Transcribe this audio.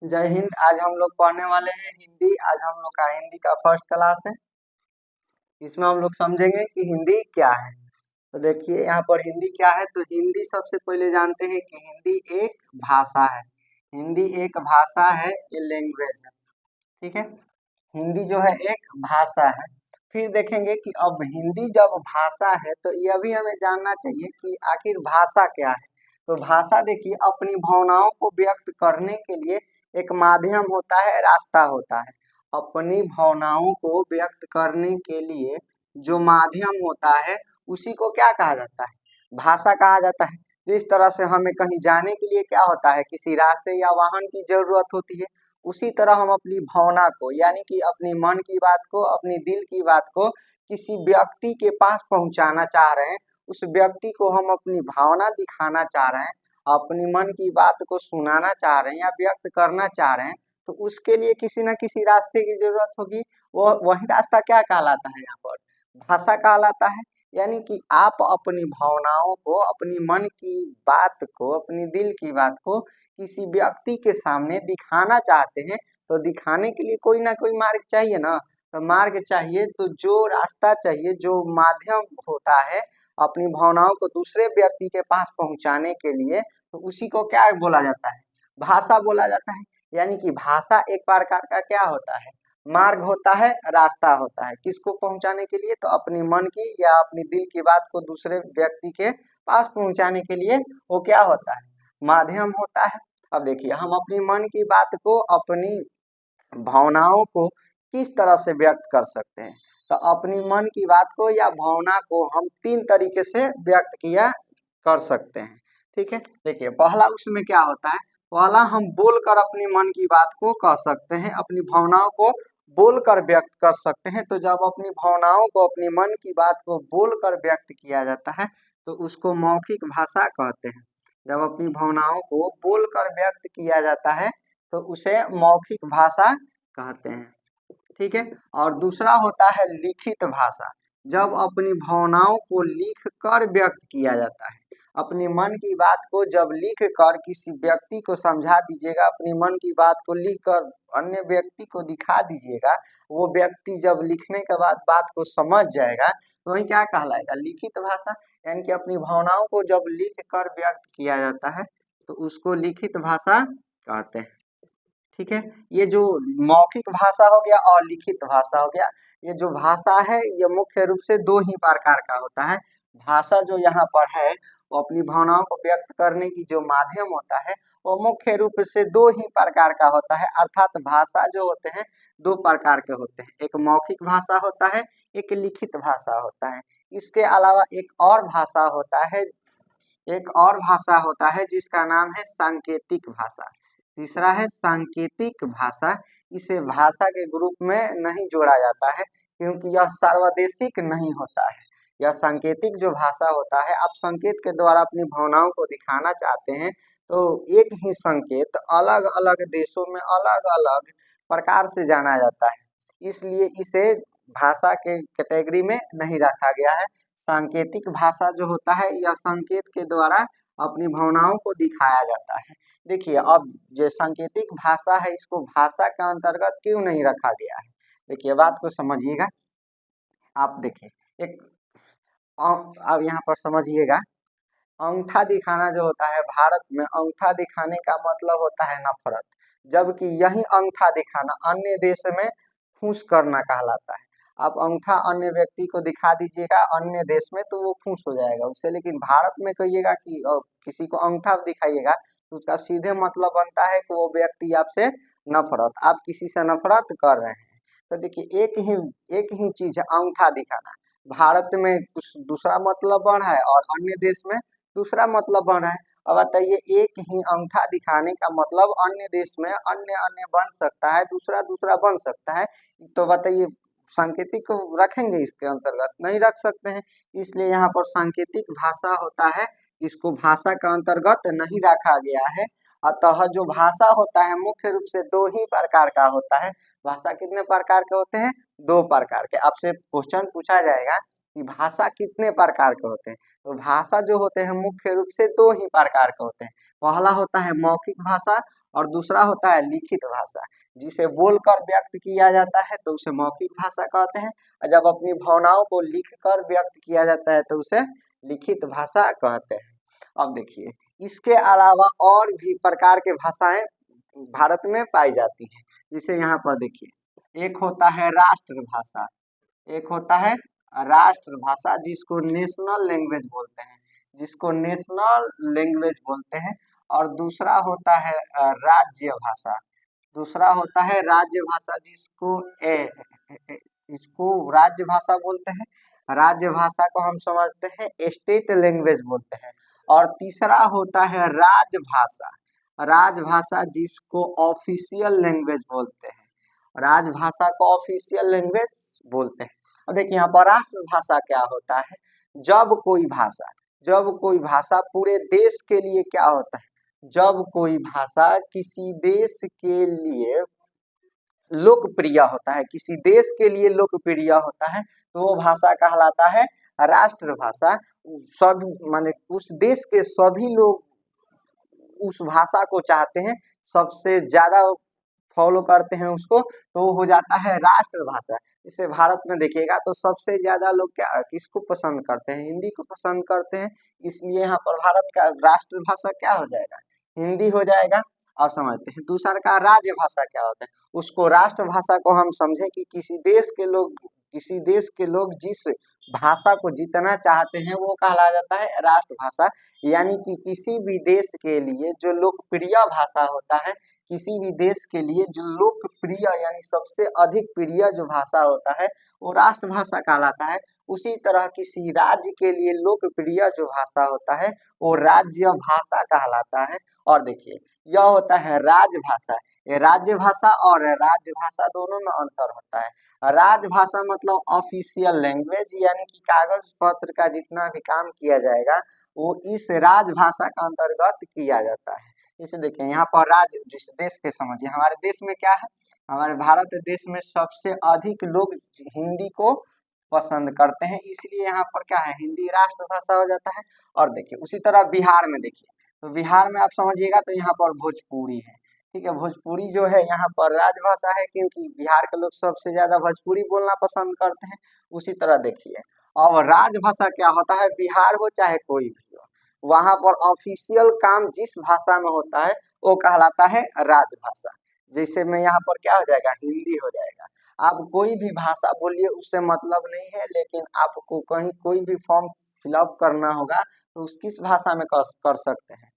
जय हिंद। आज हम लोग पढ़ने वाले हैं हिंदी। आज हम लोग का हिंदी का फर्स्ट क्लास है। इसमें हम लोग समझेंगे कि हिंदी क्या है। तो देखिए यहाँ पर हिंदी क्या है। तो हिंदी सबसे पहले जानते हैं कि हिंदी एक भाषा है। हिंदी एक भाषा है, ये लैंग्वेज है। ठीक है, हिंदी जो है एक भाषा है। फिर देखेंगे कि अब हिंदी जब भाषा है तो यह भी हमें जानना चाहिए कि आखिर भाषा क्या है। तो भाषा देखिए अपनी भावनाओं को व्यक्त करने के लिए एक माध्यम होता है, रास्ता होता है। अपनी भावनाओं को व्यक्त करने के लिए जो माध्यम होता है उसी को क्या कहा जाता है, भाषा कहा जाता है। जिस तरह से हमें कहीं जाने के लिए क्या होता है, किसी रास्ते या वाहन की जरूरत होती है, उसी तरह हम अपनी भावना को यानी कि अपनी मन की बात को, अपनी दिल की बात को किसी व्यक्ति के पास पहुंचाना चाह रहे हैं। उस व्यक्ति को हम अपनी भावना दिखाना चाह रहे हैं, अपनी मन की बात को सुनाना चाह रहे हैं या व्यक्त करना चाह रहे हैं, तो उसके लिए किसी न किसी रास्ते की जरूरत होगी। वो वही रास्ता क्या कहलाता है, यहाँ पर भाषा कहलाता है। यानी कि आप अपनी भावनाओं को, अपनी मन की बात को, अपनी दिल की बात को किसी व्यक्ति के सामने दिखाना चाहते हैं, तो दिखाने के लिए कोई ना कोई मार्ग चाहिए ना। तो मार्ग चाहिए, तो जो रास्ता चाहिए, जो माध्यम होता है अपनी भावनाओं को दूसरे व्यक्ति के पास पहुंचाने के लिए, तो उसी को क्या बोला जाता है, भाषा बोला जाता है। यानी कि भाषा एक प्रकार का क्या होता है, मार्ग होता है, रास्ता होता है। किसको पहुंचाने के लिए, तो अपनी मन की या अपनी दिल की बात को दूसरे व्यक्ति के पास पहुंचाने के लिए वो क्या होता है, माध्यम होता है। अब देखिए हम अपनी मन की बात को, अपनी भावनाओं को किस तरह से व्यक्त कर सकते हैं। तो अपनी मन की बात को या भावना को हम तीन तरीके से व्यक्त किया कर सकते हैं। ठीक है, देखिए पहला उसमें क्या होता है, पहला हम बोलकर अपनी मन की बात को कह सकते हैं, अपनी भावनाओं को बोलकर व्यक्त कर सकते हैं। तो जब अपनी भावनाओं को, अपनी मन की बात को बोलकर व्यक्त किया जाता है तो उसको मौखिक भाषा कहते हैं। जब अपनी भावनाओं को बोलकर व्यक्त किया जाता है तो उसे मौखिक भाषा कहते हैं। ठीक है, और दूसरा होता है लिखित भाषा। जब अपनी भावनाओं को लिख कर व्यक्त किया जाता है, अपनी मन की बात को जब लिख कर किसी व्यक्ति को समझा दीजिएगा, अपनी मन की बात को लिख कर अन्य व्यक्ति को दिखा दीजिएगा, वो व्यक्ति जब लिखने के बाद बात को समझ जाएगा तो वही क्या कहलाएगा, लिखित भाषा। यानी कि अपनी भावनाओं को जब लिख कर व्यक्त किया जाता है तो उसको लिखित भाषा कहते हैं। ठीक है, ये जो मौखिक भाषा हो गया और लिखित भाषा हो गया, ये जो भाषा है ये मुख्य रूप से दो ही प्रकार का होता है। भाषा जो यहाँ पर है वो अपनी भावनाओं को व्यक्त करने की जो माध्यम होता है वो मुख्य रूप से दो ही प्रकार का होता है। अर्थात भाषा जो होते हैं दो प्रकार के होते हैं, एक मौखिक भाषा होता है, एक लिखित भाषा होता है। इसके अलावा एक और भाषा होता है जिसका नाम है सांकेतिक भाषा। तीसरा है सांकेतिक भाषा। इसे भाषा के ग्रुप में नहीं जोड़ा जाता है क्योंकि यह सार्वदेशिक नहीं होता है। यह सांकेतिक जो भाषा होता है, आप संकेत के द्वारा अपनी भावनाओं को दिखाना चाहते हैं तो एक ही संकेत अलग अलग देशों में अलग अलग प्रकार से जाना जाता है, इसलिए इसे भाषा के कैटेगरी में नहीं रखा गया है। सांकेतिक भाषा जो होता है यह संकेत के द्वारा अपनी भावनाओं को दिखाया जाता है। देखिए अब जो सांकेतिक भाषा है इसको भाषा के अंतर्गत क्यों नहीं रखा गया है, देखिए बात को समझिएगा। आप देखिए एक अब यहाँ पर समझिएगा, अंगूठा दिखाना जो होता है, भारत में अंगूठा दिखाने का मतलब होता है नफरत, जबकि यही अंगूठा दिखाना अन्य देश में फूस करना कहलाता है। आप अंगूठा अन्य व्यक्ति को दिखा दीजिएगा अन्य देश में तो वो खुश हो जाएगा उससे, लेकिन भारत में कहिएगा कि किसी को अंगूठा दिखाइएगा तो उसका सीधे मतलब बनता है कि वो व्यक्ति आपसे नफरत, आप किसी से नफरत कर रहे हैं। तो देखिए एक ही चीज है अंगूठा दिखाना, भारत में कुछ दूसरा मतलब बन है और अन्य देश में दूसरा मतलब बन रहा है। अब बताइए एक ही अंगूठा दिखाने का मतलब अन्य देश में अन्य अन्य बन सकता है, दूसरा दूसरा बन सकता है। तो बताइए सांकेतिक को रखेंगे इसके अंतर्गत, नहीं रख सकते हैं। इसलिए यहाँ पर सांकेतिक भाषा होता है, इसको भाषा का अंतर्गत नहीं रखा गया है। अतः जो भाषा होता है मुख्य रूप से दो ही प्रकार का होता है। भाषा कितने प्रकार के होते हैं, दो प्रकार के। आपसे क्वेश्चन पूछा जाएगा कि भाषा कितने प्रकार के होते हैं, तो भाषा जो होते हैं मुख्य रूप से दो ही प्रकार के होते हैं। पहला होता है मौखिक भाषा और दूसरा होता है लिखित भाषा, जिसे बोलकर व्यक्त किया जाता है तो उसे मौखिक भाषा कहते हैं, और जब अपनी भावनाओं को लिखकर व्यक्त किया जाता है तो उसे लिखित भाषा कहते हैं। अब देखिए, इसके अलावा और भी प्रकार के भाषाएं भारत में पाई जाती हैं, जिसे यहाँ पर देखिए, एक होता है राष्ट्रभाषा, एक होता है राष्ट्रभाषा जिसको नेशनल लैंग्वेज बोलते हैं, जिसको नेशनल लैंग्वेज बोलते हैं, और दूसरा होता है राज्य भाषा, दूसरा होता है राज्य भाषा जिसको इसको राज्य भाषा बोलते हैं, राज्य भाषा को हम समझते हैं स्टेट लैंग्वेज बोलते हैं, और तीसरा होता है राजभाषा, राजभाषा जिसको ऑफिशियल लैंग्वेज बोलते हैं, राजभाषा को ऑफिशियल लैंग्वेज बोलते हैं। और देखिए यहाँ पर राष्ट्रभाषा क्या होता है, जब कोई भाषा पूरे देश के लिए क्या होता है, जब कोई भाषा किसी देश के लिए लोकप्रिय होता है, किसी देश के लिए लोकप्रिय होता है, तो वो भाषा कहलाता है राष्ट्रभाषा। सभी माने उस देश के सभी लोग उस भाषा को चाहते हैं, सबसे ज्यादा फॉलो करते हैं उसको, तो वो हो जाता है राष्ट्रभाषा। इसे भारत में देखिएगा तो सबसे ज्यादा लोग क्या किसको पसंद करते हैं, हिंदी को पसंद करते हैं, इसलिए यहाँ पर भारत का राष्ट्रभाषा क्या हो जाएगा, हिंदी हो जाएगा। और समझते हैं दूसरा का राज्य भाषा क्या होता है, उसको राष्ट्रभाषा को हम समझे कि किसी देश के लोग जिस भाषा को जितना चाहते हैं वो कहला जाता है राष्ट्रभाषा। यानी कि किसी भी देश के लिए जो लोकप्रिय भाषा होता है, किसी भी देश के लिए जो लोकप्रिय यानी सबसे अधिक प्रिय जो भाषा होता है वो राष्ट्रभाषा कहलाता है। उसी तरह किसी राज्य के लिए लोकप्रिय जो भाषा होता है वो राज्य भाषा कहलाता है। और देखिए यह होता है राजभाषा, ये राज्य भाषा और राजभाषा दोनों में अंतर होता है। राजभाषा मतलब ऑफिशियल लैंग्वेज, यानी कि कागज पत्र का जितना भी काम किया जाएगा वो इस राजभाषा का अंतर्गत किया जाता है। इसे देखिए यहाँ पर राज्य जिस देश के समझिए, हमारे देश में क्या है, हमारे भारत देश में सबसे अधिक लोग हिंदी को पसंद करते हैं, इसलिए यहाँ पर क्या है हिंदी राष्ट्रभाषा हो जाता है। और देखिए उसी तरह बिहार में देखिए, तो बिहार में आप समझिएगा तो यहाँ पर भोजपुरी है, ठीक है, भोजपुरी जो है यहाँ पर राजभाषा है क्योंकि बिहार के लोग सबसे ज्यादा भोजपुरी बोलना पसंद करते हैं। उसी तरह देखिए अब राजभाषा क्या होता है, बिहार हो चाहे कोई भी हो, वहां पर ऑफिशियल काम जिस भाषा में होता है वो कहलाता है राजभाषा। जैसे में यहाँ पर क्या हो जाएगा, हिंदी हो जाएगा। आप कोई भी भाषा बोलिए उससे मतलब नहीं है, लेकिन आपको कहीं कोई भी फॉर्म फिलअप करना होगा तो उस किस भाषा में कर सकते हैं,